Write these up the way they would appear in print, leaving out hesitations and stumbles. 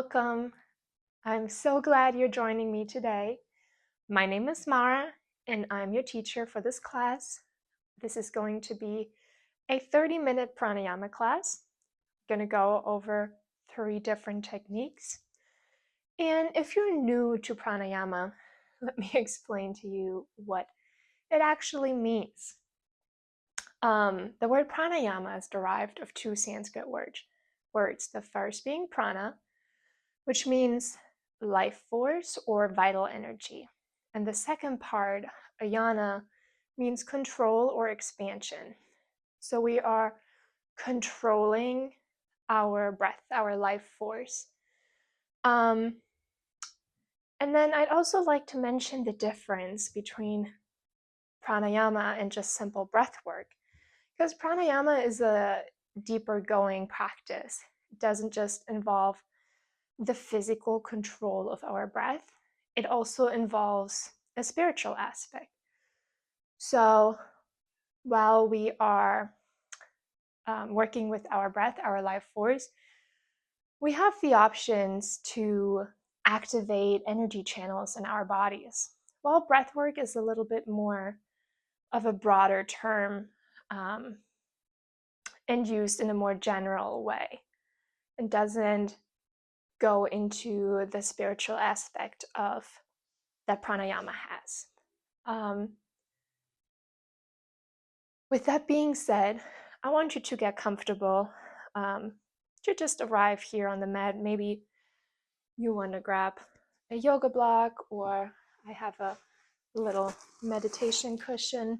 Welcome. I'm so glad you're joining me today. My name is Mara, and I'm your teacher for this class. This is going to be a 30-minute pranayama class. I'm going to go over 3 different techniques. And if you're new to pranayama, let me explain to you what it actually means. The word pranayama is derived of 2 Sanskrit words. The first being prana, which means life force or vital energy. And the second part, ayana, means control or expansion. So we are controlling our breath, our life force. And then I'd also like to mention the difference between pranayama and just simple breath work, because pranayama is a deeper going practice. It doesn't just involve the physical control of our breath. It also involves a spiritual aspect. So while we are working with our breath, our life force, we have the options to activate energy channels in our bodies. While breath work is a little bit more of a broader term and used in a more general way, and doesn't go into the spiritual aspect of that pranayama has. With that being said, I want you to get comfortable. To just arrive here on the mat. Maybe you want to grab a yoga block, or I have a little meditation cushion.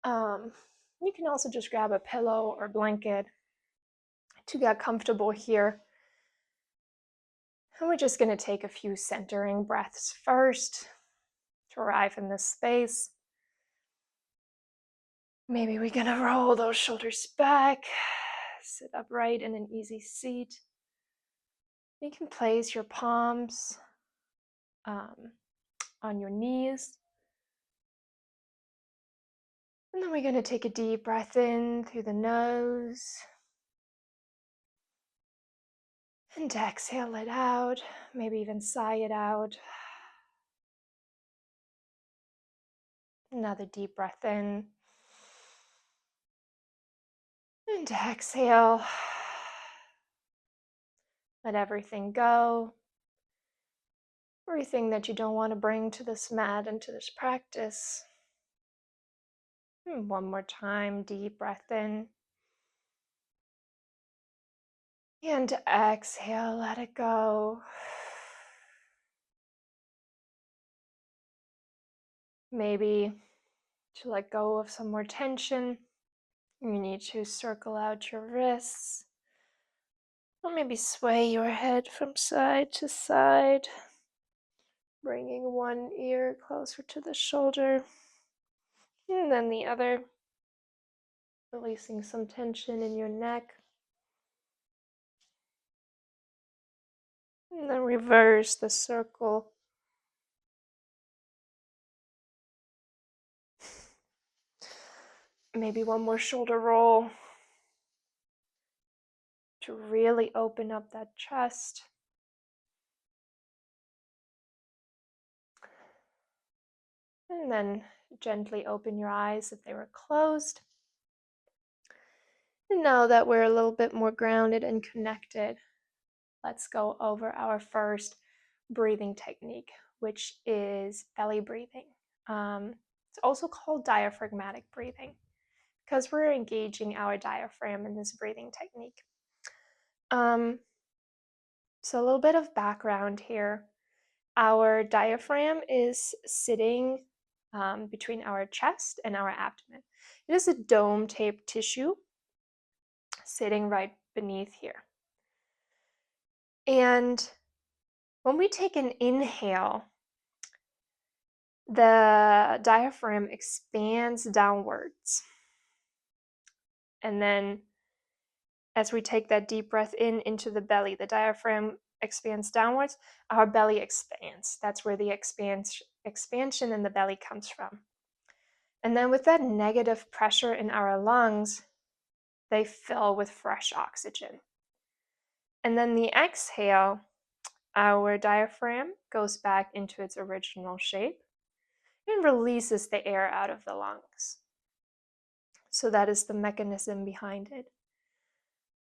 You can also just grab a pillow or blanket to get comfortable here. And we're just going to take a few centering breaths first to arrive in this space. Maybe we're going to roll those shoulders back, sit upright in an easy seat. You can place your palms on your knees. And then we're going to take a deep breath in through the nose. And exhale it out, maybe even sigh it out. Another deep breath in. And exhale. Let everything go. Everything that you don't want to bring to this mat and to this practice. And one more time, deep breath in. And exhale, let it go. Maybe to let go of some more tension, you need to circle out your wrists. Or maybe sway your head from side to side, bringing one ear closer to the shoulder, and then the other, releasing some tension in your neck. And then reverse the circle. Maybe one more shoulder roll to really open up that chest. And then gently open your eyes if they were closed. And now that we're a little bit more grounded and connected, let's go over our first breathing technique, which is belly breathing. It's also called diaphragmatic breathing because we're engaging our diaphragm in this breathing technique. So a little bit of background here. Our diaphragm is sitting between our chest and our abdomen. It is a dome-shaped tissue sitting right beneath here. And when we take an inhale, the diaphragm expands downwards. And then as we take that deep breath in into the belly, the diaphragm expands downwards, our belly expands. That's where the expansion in the belly comes from. And then with that negative pressure in our lungs, they fill with fresh oxygen. And then the exhale, our diaphragm goes back into its original shape and releases the air out of the lungs. So that is the mechanism behind it.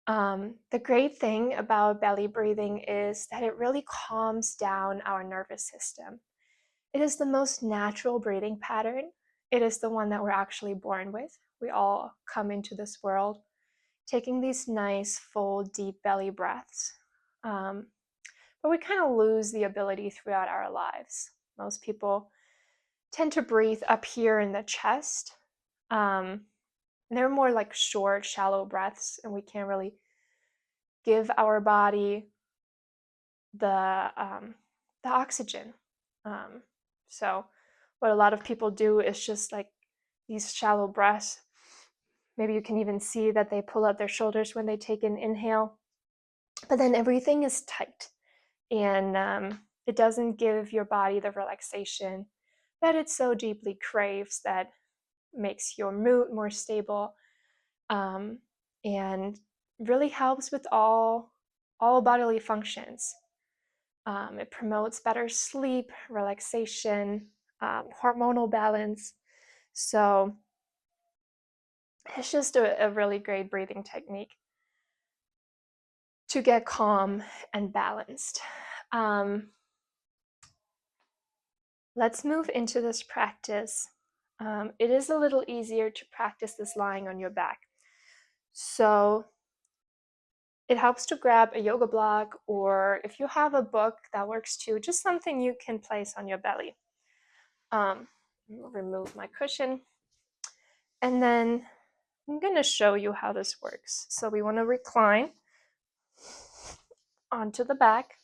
The great thing about belly breathing is that it really calms down our nervous system. It is the most natural breathing pattern. It is the one that we're actually born with. We all come into this world taking these nice, full, deep belly breaths. But we kind of lose the ability throughout our lives. Most people tend to breathe up here in the chest. They're more like short, shallow breaths, and we can't really give our body the oxygen. So what a lot of people do is just like these shallow breaths. Maybe you can even see that they pull out their shoulders when they take an inhale, but then everything is tight, and it doesn't give your body the relaxation that it so deeply craves, that makes your mood more stable, and really helps with all bodily functions. It promotes better sleep, relaxation, hormonal balance. So it's just a really great breathing technique to get calm and balanced. Let's move into this practice. It is a little easier to practice this lying on your back. So it helps to grab a yoga block, or if you have a book, that works too, just something you can place on your belly. Remove my cushion. And then I'm going to show you how this works. So we want to recline onto the back,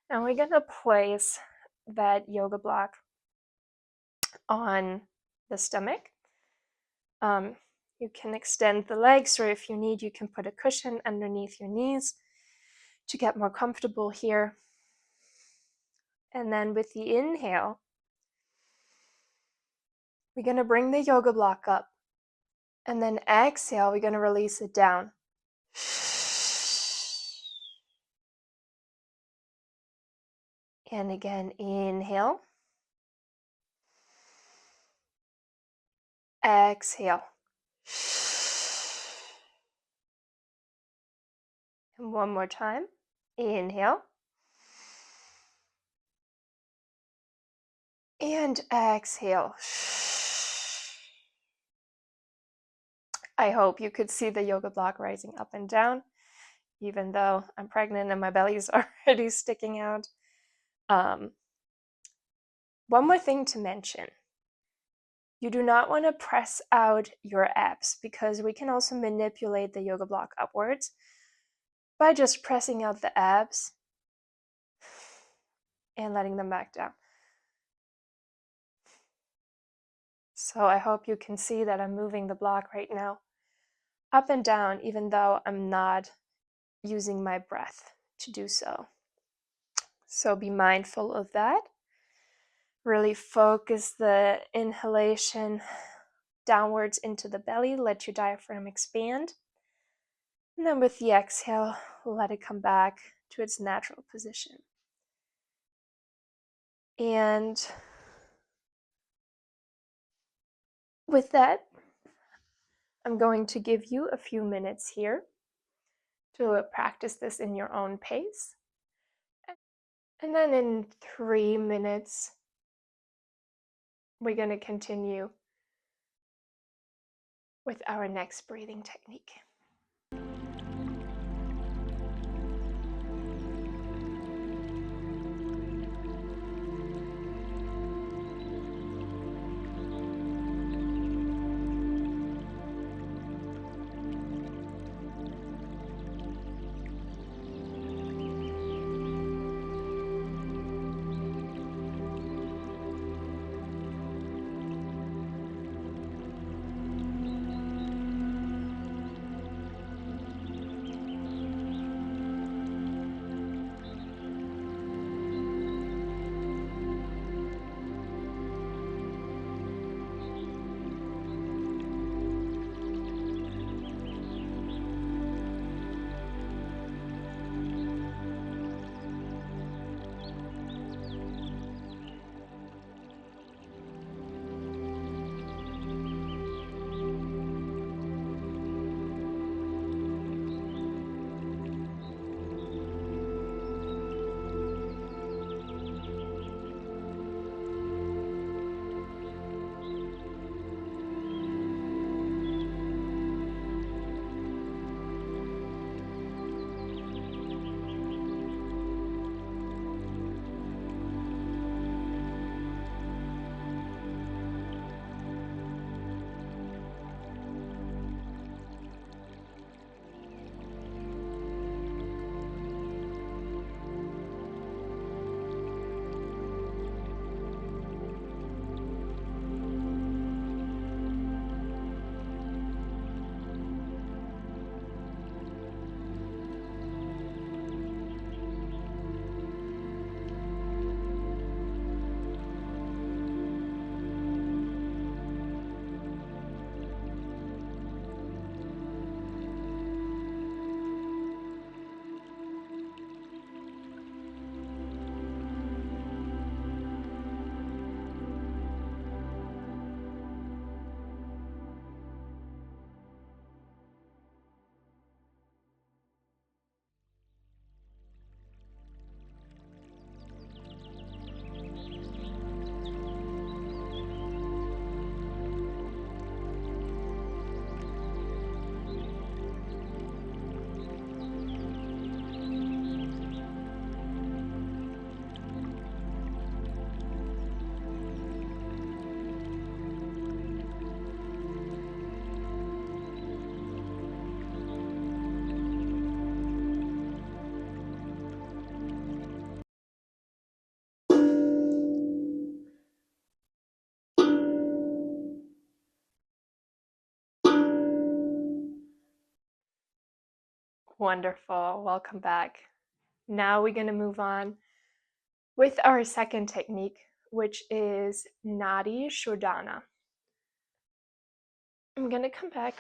and we're going to place that yoga block on the stomach. You can extend the legs, or if you need, you can put a cushion underneath your knees to get more comfortable here. And then with the inhale, we're going to bring the yoga block up. And then exhale, we're going to release it down. And again, inhale. Exhale. And one more time. Inhale. And exhale. I hope you could see the yoga block rising up and down, even though I'm pregnant and my belly is already sticking out. One more thing to mention. You do not want to press out your abs, because we can also manipulate the yoga block upwards by just pressing out the abs and letting them back down. So I hope you can see that I'm moving the block right now up and down, even though I'm not using my breath to do so. So be mindful of that. Really focus the inhalation downwards into the belly. Let your diaphragm expand. And then with the exhale, let it come back to its natural position. And with that, I'm going to give you a few minutes here to practice this in your own pace. And then in 3 minutes, we're going to continue with our next breathing technique. Wonderful. Welcome back. Now we're going to move on with our second technique, which is Nadi Shodhana. I'm going to come back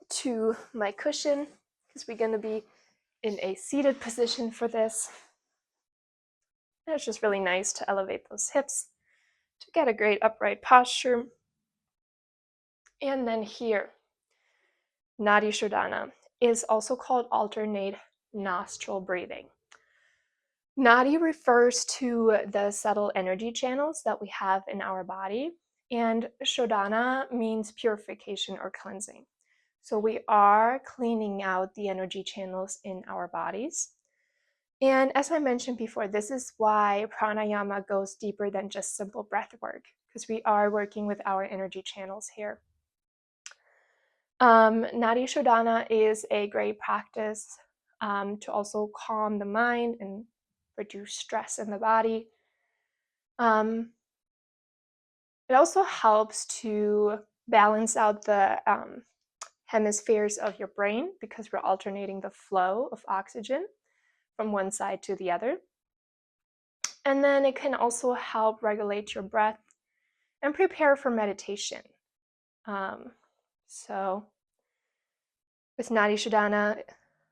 to my cushion because we're going to be in a seated position for this. And it's just really nice to elevate those hips to get a great upright posture. And then here, Nadi Shodhana is also called alternate nostril breathing. Nadi refers to the subtle energy channels that we have in our body, and Shodhana means purification or cleansing. So we are cleaning out the energy channels in our bodies. And as I mentioned before, this is why pranayama goes deeper than just simple breath work, because we are working with our energy channels here. Nadi Shodhana is a great practice to also calm the mind and reduce stress in the body. It also helps to balance out the hemispheres of your brain because we're alternating the flow of oxygen from one side to the other. And then it can also help regulate your breath and prepare for meditation. So with Nadi Shodhana,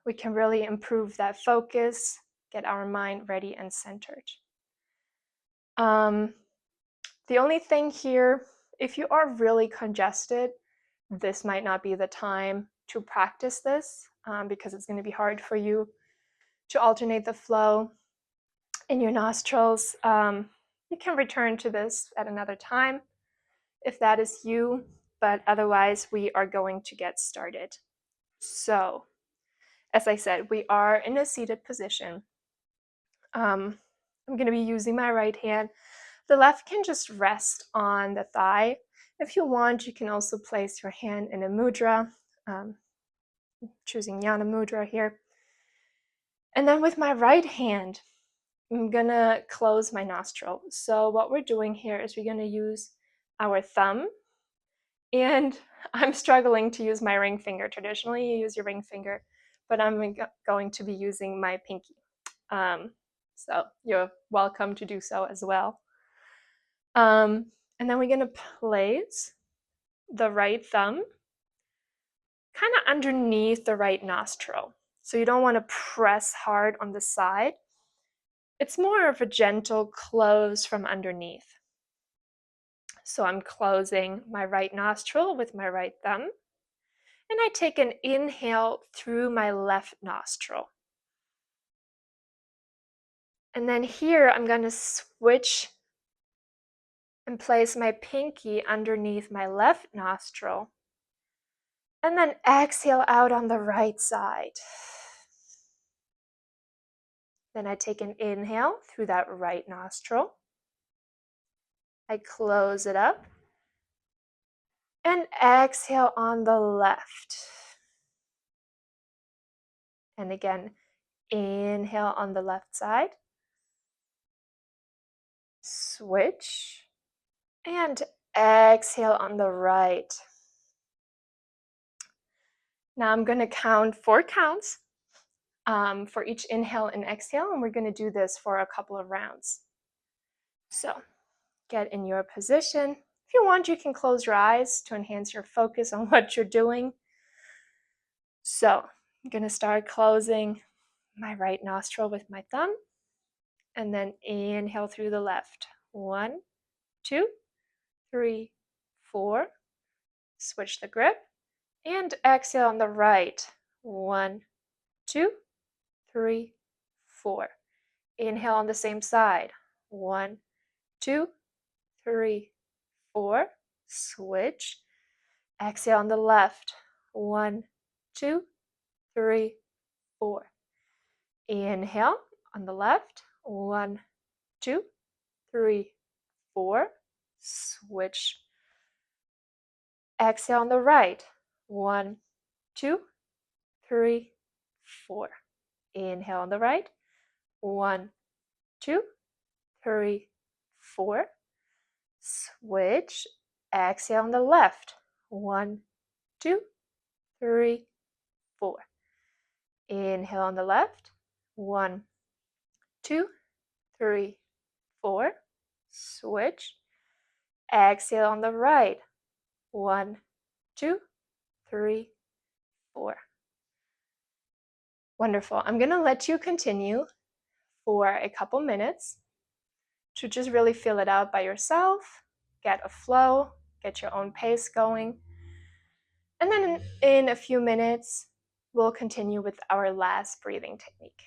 we can really improve that focus, get our mind ready and centered. The only thing here, if you are really congested, this might not be the time to practice this because it's going to be hard for you to alternate the flow in your nostrils. You can return to this at another time if that is you, but otherwise we are going to get started. So, as I said, we are in a seated position. I'm going to be using my right hand. The left can just rest on the thigh. If you want, you can also place your hand in a mudra, choosing Jnana Mudra here. And then with my right hand, I'm going to close my nostril. So what we're doing here is we're going to use our thumb. And I'm struggling to use my ring finger. Traditionally, you use your ring finger, but I'm going to be using my pinky. So you're welcome to do so as well. And then we're going to place the right thumb kind of underneath the right nostril. So you don't want to press hard on the side. It's more of a gentle close from underneath. So I'm closing my right nostril with my right thumb. And I take an inhale through my left nostril. And then here I'm going to switch and place my pinky underneath my left nostril. And then exhale out on the right side. Then I take an inhale through that right nostril. I close it up. And exhale on the left. And again, inhale on the left side. Switch. And exhale on the right. Now I'm going to count 4 counts for each inhale and exhale, and we're going to do this for a couple of rounds. So get in your position. If you want, you can close your eyes to enhance your focus on what you're doing. So I'm going to start closing my right nostril with my thumb, and then inhale through the left. 1, 2, 3, 4. Switch the grip. And exhale on the right. 1, 2, 3, 4. Inhale on the same side. 1, 2, 3, 4. Switch. Exhale on the left. 1, 2, 3, 4. Inhale on the left. 1, 2, 3, 4. Switch. Exhale on the right. 1, 2, 3, 4. Inhale on the right. 1, 2, 3, 4. Switch. Exhale on the left. 1, 2, 3, 4. Inhale on the left. 1, 2, 3, 4. Switch. Exhale on the right. 1, 2, 3, 4. Wonderful. I'm going to let you continue for a couple minutes to just really feel it out by yourself, get a flow, get your own pace going. And then in a few minutes, we'll continue with our last breathing technique.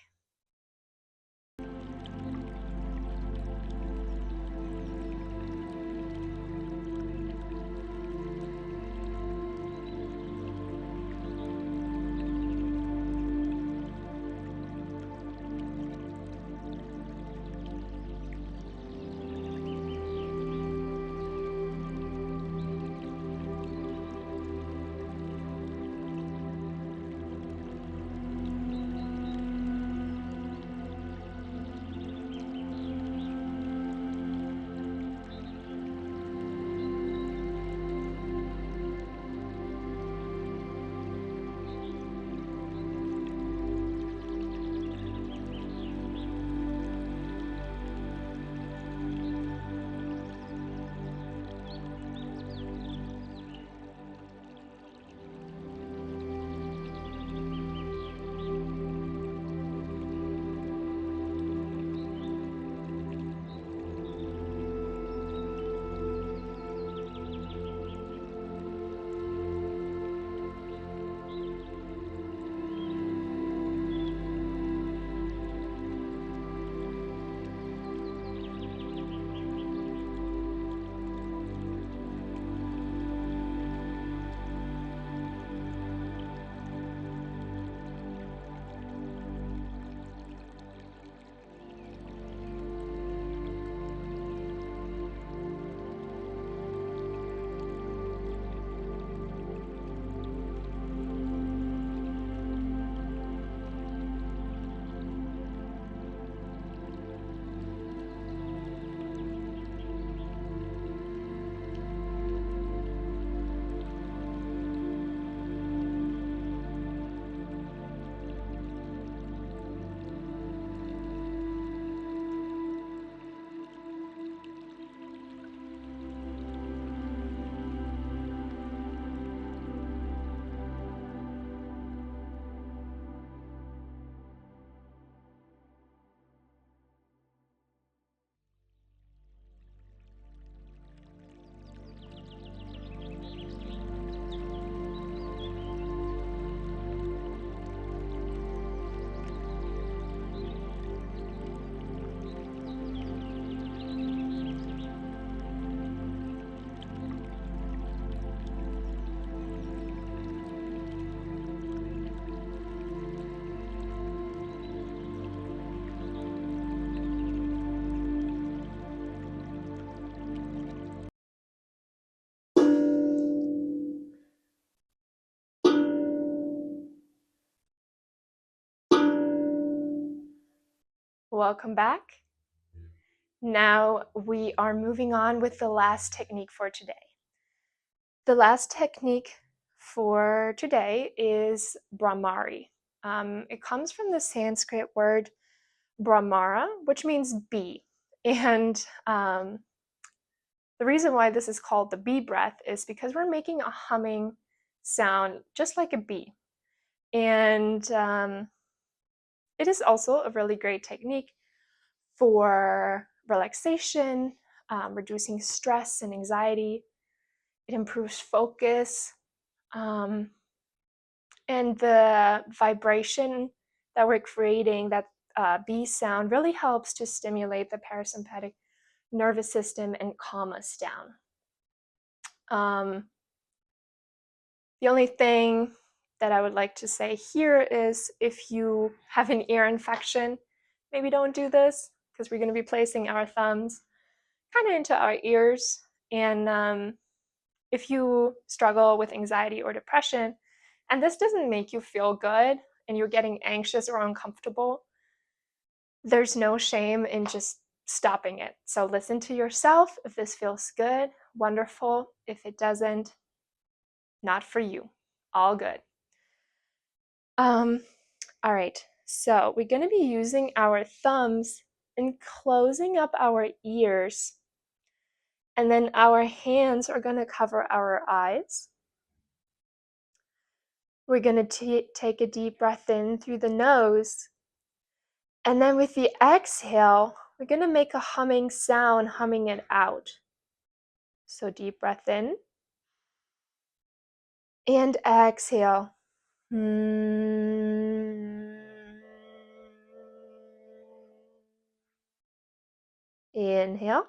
Welcome back. Now we are moving on with the last technique for today. The last technique for today is Brahmari. It comes from the Sanskrit word Brahmara, which means bee. And the reason why this is called the bee breath is because we're making a humming sound just like a bee. And it is also a really great technique for relaxation, reducing stress and anxiety. It improves focus. And the vibration that we're creating, that bee sound, really helps to stimulate the parasympathetic nervous system and calm us down. The only thing that I would like to say here is if you have an ear infection, maybe don't do this, because we're going to be placing our thumbs kind of into our ears. And if you struggle with anxiety or depression, and this doesn't make you feel good, and you're getting anxious or uncomfortable, there's no shame in just stopping it. So listen to yourself. If this feels good, wonderful. If it doesn't, not for you. All good. All right, so we're going to be using our thumbs and closing up our ears. And then our hands are going to cover our eyes. We're going to take a deep breath in through the nose. And then with the exhale, we're going to make a humming sound, humming it out. So deep breath in and exhale. Inhale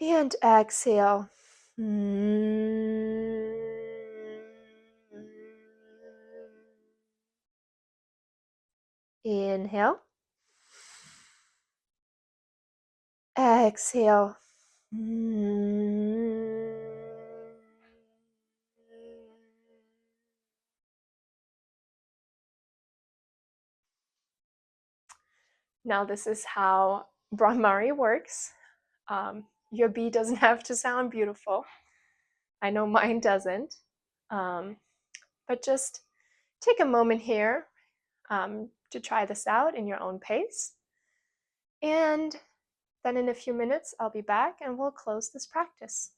and exhale. Inhale. Exhale. Now this is how Brahmari works. Your B doesn't have to sound beautiful. I know mine doesn't. But just take a moment here to try this out in your own pace. And then in a few minutes, I'll be back and we'll close this practice.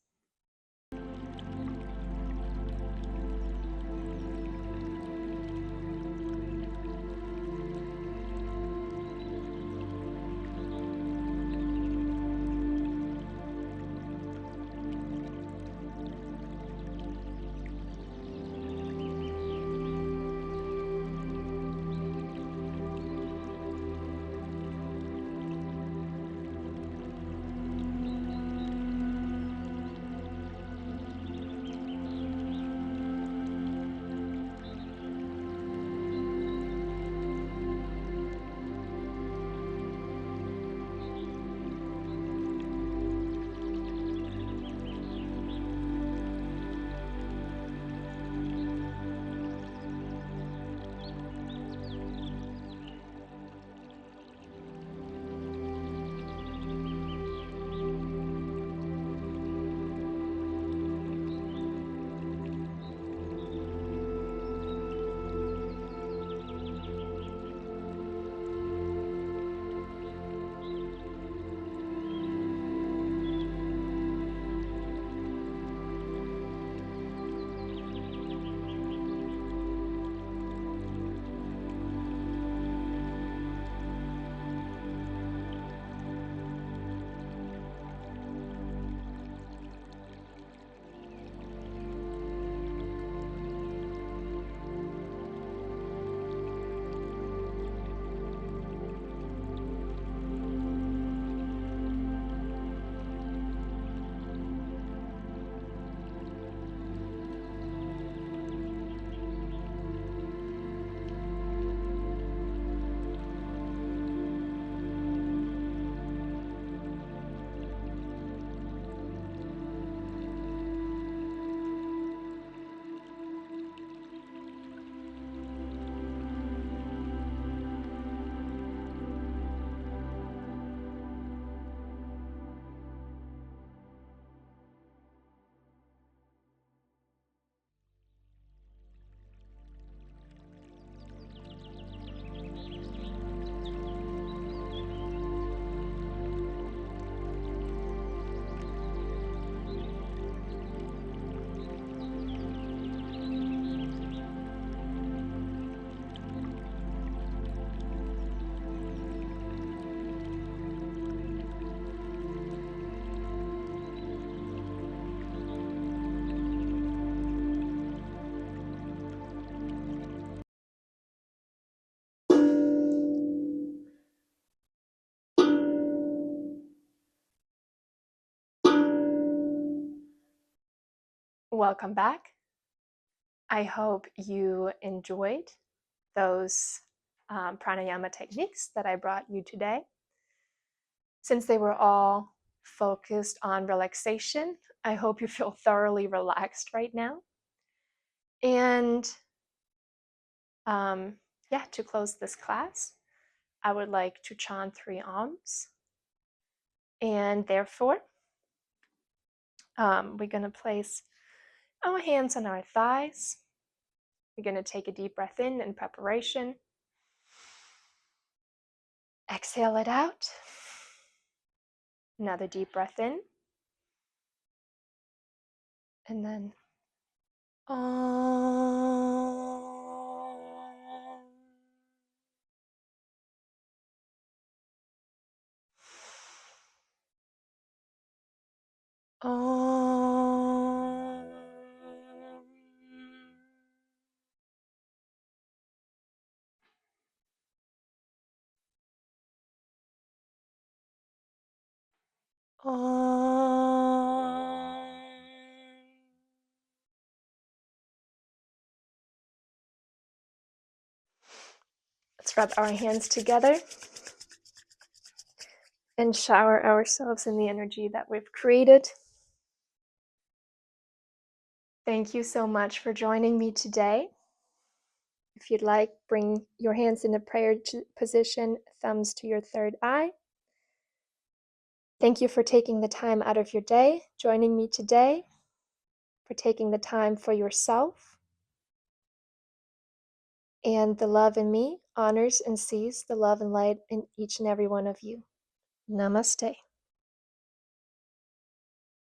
Welcome back. I hope you enjoyed those pranayama techniques that I brought you today. Since they were all focused on relaxation, I hope you feel thoroughly relaxed right now. And yeah, to close this class, I would like to chant 3 Ams. And therefore, we're going to place our hands on our thighs. You're going to take a deep breath in preparation. Exhale it out. Another deep breath in. And then let's rub our hands together and shower ourselves in the energy that we've created. Thank you so much for joining me today. If you'd like, bring your hands in a prayer position, thumbs to your third eye. Thank you for taking the time out of your day, joining me today, for taking the time for yourself. And the love in me honors and sees the love and light in each and every one of you. Namaste.